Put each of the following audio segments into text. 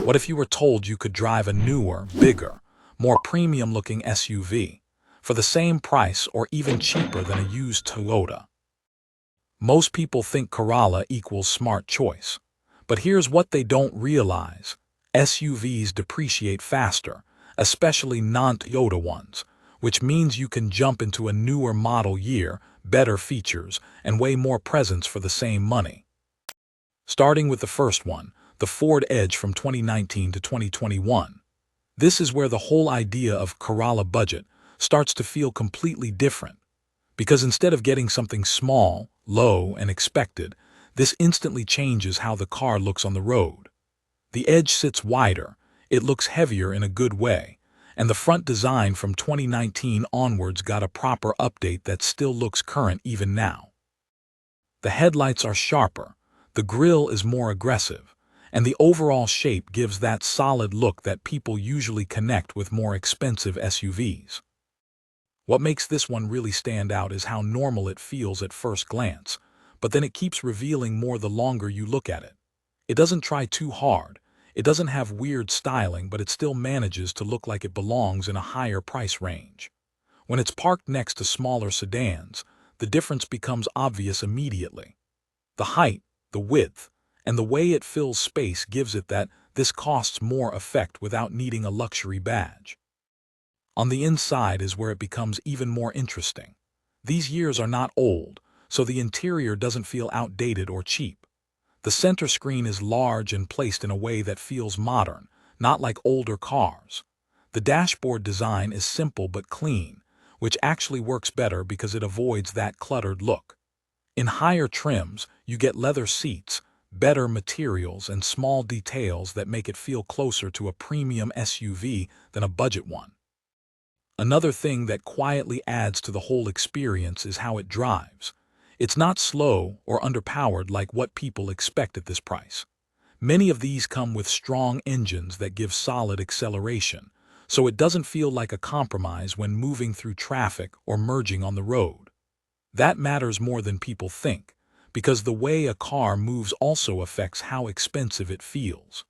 What if you were told you could drive a newer, bigger, more premium-looking SUV for the same price or even cheaper than a used Toyota? Most people think Corolla equals smart choice. But here's what they don't realize. SUVs depreciate faster, especially non-Toyota ones, which means you can jump into a newer model year, better features, and way more presence for the same money. Starting with the first one, the Ford Edge from 2019 to 2021. This is where the whole idea of Corolla budget starts to feel completely different. Because instead of getting something small, low, and expected, this instantly changes how the car looks on the road. The Edge sits wider, it looks heavier in a good way, and the front design from 2019 onwards got a proper update that still looks current even now. The headlights are sharper, the grille is more aggressive, and the overall shape gives that solid look that people usually connect with more expensive SUVs. What makes this one really stand out is how normal it feels at first glance, but then it keeps revealing more the longer you look at it. It doesn't try too hard, it doesn't have weird styling, but it still manages to look like it belongs in a higher price range. When it's parked next to smaller sedans, the difference becomes obvious immediately. The height, the width, and the way it fills space gives it that this costs more effect without needing a luxury badge. On the inside is where it becomes even more interesting. These years are not old, so the interior doesn't feel outdated or cheap. The center screen is large and placed in a way that feels modern, not like older cars. The dashboard design is simple but clean, which actually works better because it avoids that cluttered look. In higher trims, you get leather seats, better materials, and small details that make it feel closer to a premium SUV than a budget one. Another thing that quietly adds to the whole experience is how it drives. It's not slow or underpowered like what people expect at this price. Many of these come with strong engines that give solid acceleration, so it doesn't feel like a compromise when moving through traffic or merging on the road. That matters more than people think, because the way a car moves also affects how expensive it feels.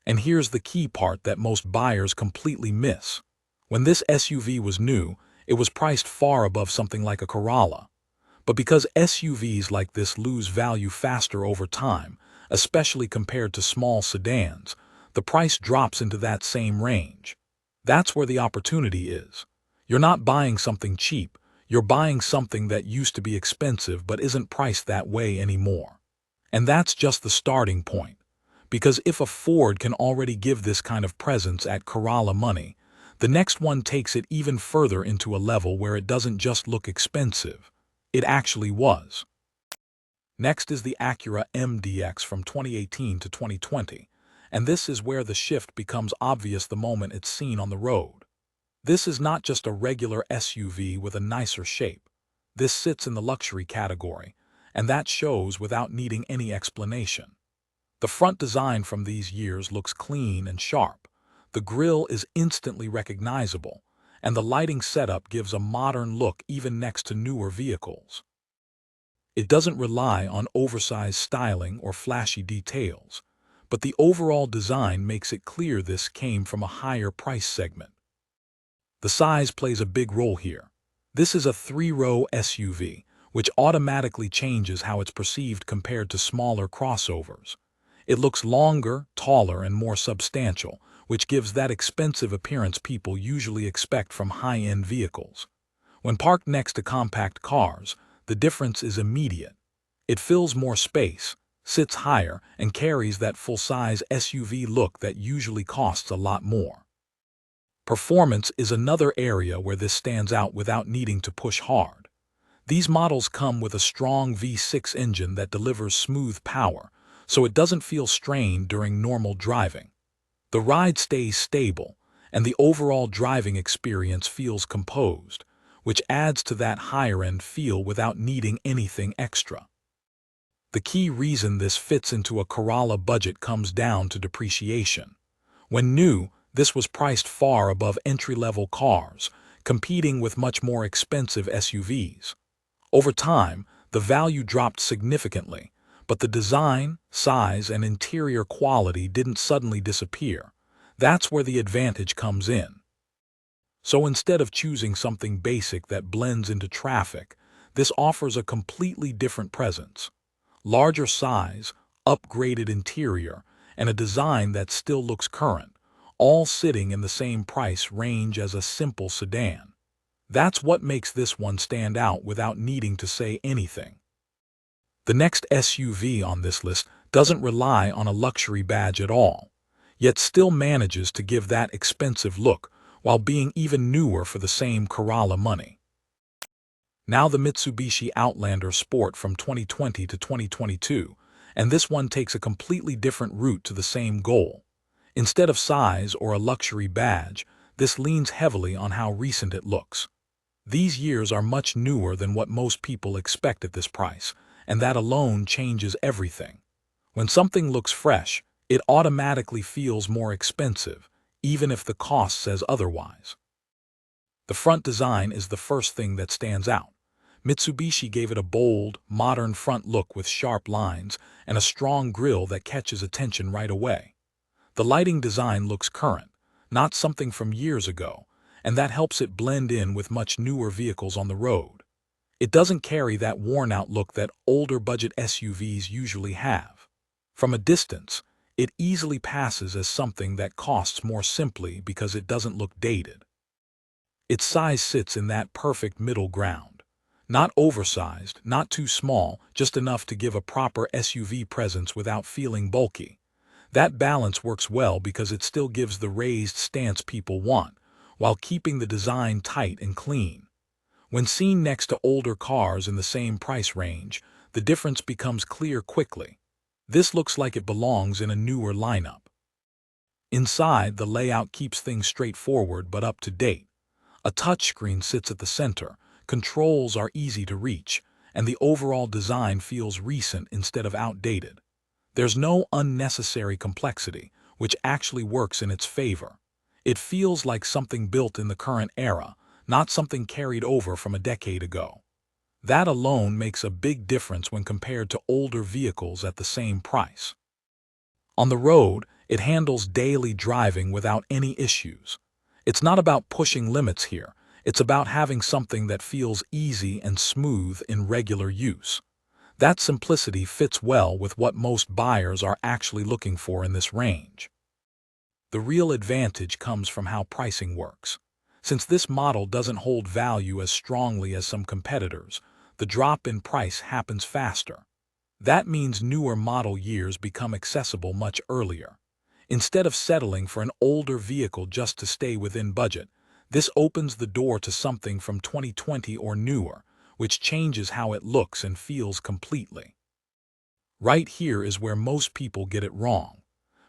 And here's the key part that most buyers completely miss. When this SUV was new, it was priced far above something like a Corolla. But because SUVs like this lose value faster over time, especially compared to small sedans, the price drops into that same range. That's where the opportunity is. You're not buying something cheap, you're buying something that used to be expensive but isn't priced that way anymore. And that's just the starting point. Because if a Ford can already give this kind of presence at Corolla money, the next one takes it even further into a level where it doesn't just look expensive. It actually was. Next is the Acura MDX from 2018 to 2020, and this is where the shift becomes obvious the moment it's seen on the road. This is not just a regular SUV with a nicer shape. This sits in the luxury category, and that shows without needing any explanation. The front design from these years looks clean and sharp. The grille is instantly recognizable, and the lighting setup gives a modern look even next to newer vehicles. It doesn't rely on oversized styling or flashy details, but the overall design makes it clear this came from a higher price segment. The size plays a big role here. This is a 3-row SUV, which automatically changes how it's perceived compared to smaller crossovers. It looks longer, taller, and more substantial, which gives that expensive appearance people usually expect from high-end vehicles. When parked next to compact cars, the difference is immediate. It fills more space, sits higher, and carries that full-size SUV look that usually costs a lot more. Performance is another area where this stands out without needing to push hard. These models come with a strong V6 engine that delivers smooth power, so it doesn't feel strained during normal driving. The ride stays stable, and the overall driving experience feels composed, which adds to that higher-end feel without needing anything extra. The key reason this fits into a Corolla budget comes down to depreciation. When new, this was priced far above entry-level cars, competing with much more expensive SUVs. Over time, the value dropped significantly, But the design, size, and interior quality didn't suddenly disappear. That's where the advantage comes in. So instead of choosing something basic that blends into traffic, this offers a completely different presence. Larger size, upgraded interior, and a design that still looks current, all sitting in the same price range as a simple sedan. That's what makes this one stand out without needing to say anything. The next SUV on this list doesn't rely on a luxury badge at all, yet still manages to give that expensive look while being even newer for the same Corolla money. Now the Mitsubishi Outlander Sport from 2020 to 2022, and this one takes a completely different route to the same goal. Instead of size or a luxury badge, this leans heavily on how recent it looks. These years are much newer than what most people expect at this price, and that alone changes everything. When something looks fresh, it automatically feels more expensive, even if the cost says otherwise. The front design is the first thing that stands out. Mitsubishi gave it a bold, modern front look with sharp lines and a strong grille that catches attention right away. The lighting design looks current, not something from years ago, and that helps it blend in with much newer vehicles on the road. It doesn't carry that worn-out look that older budget SUVs usually have. From a distance, it easily passes as something that costs more simply because it doesn't look dated. Its size sits in that perfect middle ground. Not oversized, not too small, just enough to give a proper SUV presence without feeling bulky. That balance works well because it still gives the raised stance people want, while keeping the design tight and clean. When seen next to older cars in the same price range, the difference becomes clear quickly. This looks like it belongs in a newer lineup. Inside, the layout keeps things straightforward but up to date. A touchscreen sits at the center, controls are easy to reach, and the overall design feels recent instead of outdated. There's no unnecessary complexity, which actually works in its favor. It feels like something built in the current era, not something carried over from a decade ago. That alone makes a big difference when compared to older vehicles at the same price. On the road, it handles daily driving without any issues. It's not about pushing limits here, it's about having something that feels easy and smooth in regular use. That simplicity fits well with what most buyers are actually looking for in this range. The real advantage comes from how pricing works. Since this model doesn't hold value as strongly as some competitors, the drop in price happens faster. That means newer model years become accessible much earlier. Instead of settling for an older vehicle just to stay within budget, this opens the door to something from 2020 or newer, which changes how it looks and feels completely. Right here is where most people get it wrong,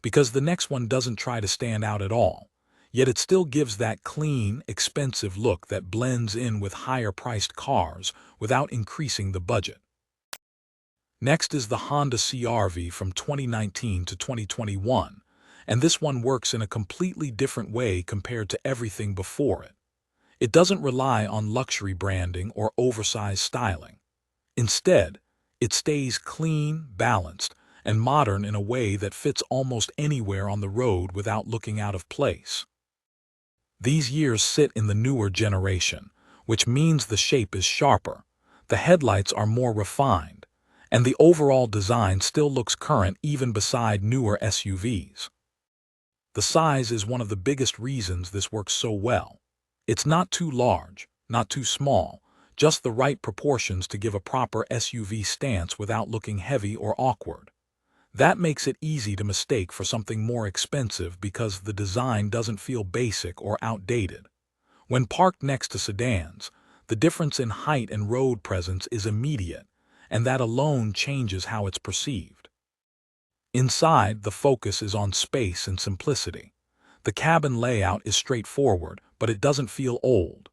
because the next one doesn't try to stand out at all, yet it still gives that clean, expensive look that blends in with higher-priced cars without increasing the budget. Next is the Honda CR-V from 2019 to 2021, and this one works in a completely different way compared to everything before it. It doesn't rely on luxury branding or oversized styling. Instead, it stays clean, balanced, and modern in a way that fits almost anywhere on the road without looking out of place. These years sit in the newer generation, which means the shape is sharper, the headlights are more refined, and the overall design still looks current even beside newer SUVs. The size is one of the biggest reasons this works so well. It's not too large, not too small, just the right proportions to give a proper SUV stance without looking heavy or awkward. That makes it easy to mistake for something more expensive because the design doesn't feel basic or outdated. When parked next to sedans, the difference in height and road presence is immediate, and that alone changes how it's perceived. Inside, the focus is on space and simplicity. The cabin layout is straightforward, but it doesn't feel old.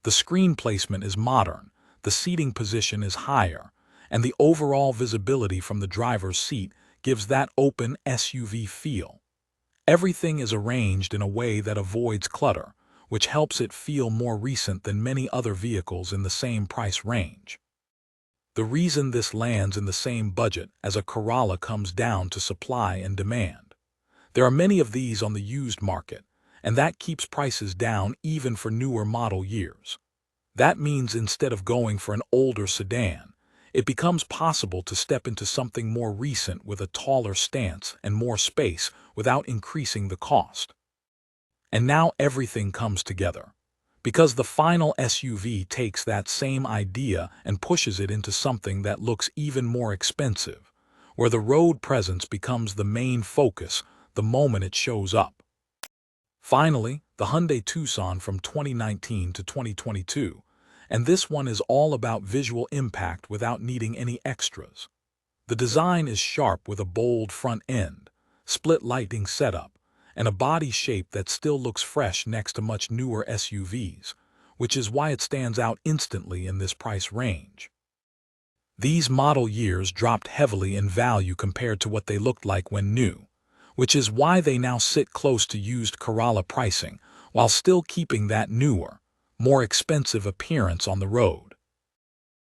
The screen placement is modern, the seating position is higher, and the overall visibility from the driver's seat gives that open SUV feel. Everything is arranged in a way that avoids clutter, which helps it feel more recent than many other vehicles in the same price range. The reason this lands in the same budget as a Corolla comes down to supply and demand. There are many of these on the used market, and that keeps prices down even for newer model years. That means instead of going for an older sedan, it becomes possible to step into something more recent with a taller stance and more space without increasing the cost. And now everything comes together, because the final SUV takes that same idea and pushes it into something that looks even more expensive, where the road presence becomes the main focus the moment it shows up. Finally, the Hyundai Tucson from 2019 to 2022, and this one is all about visual impact without needing any extras. The design is sharp with a bold front end, split lighting setup, and a body shape that still looks fresh next to much newer SUVs, which is why it stands out instantly in this price range. These model years dropped heavily in value compared to what they looked like when new, which is why they now sit close to used Corolla pricing while still keeping that newer, more expensive appearance on the road.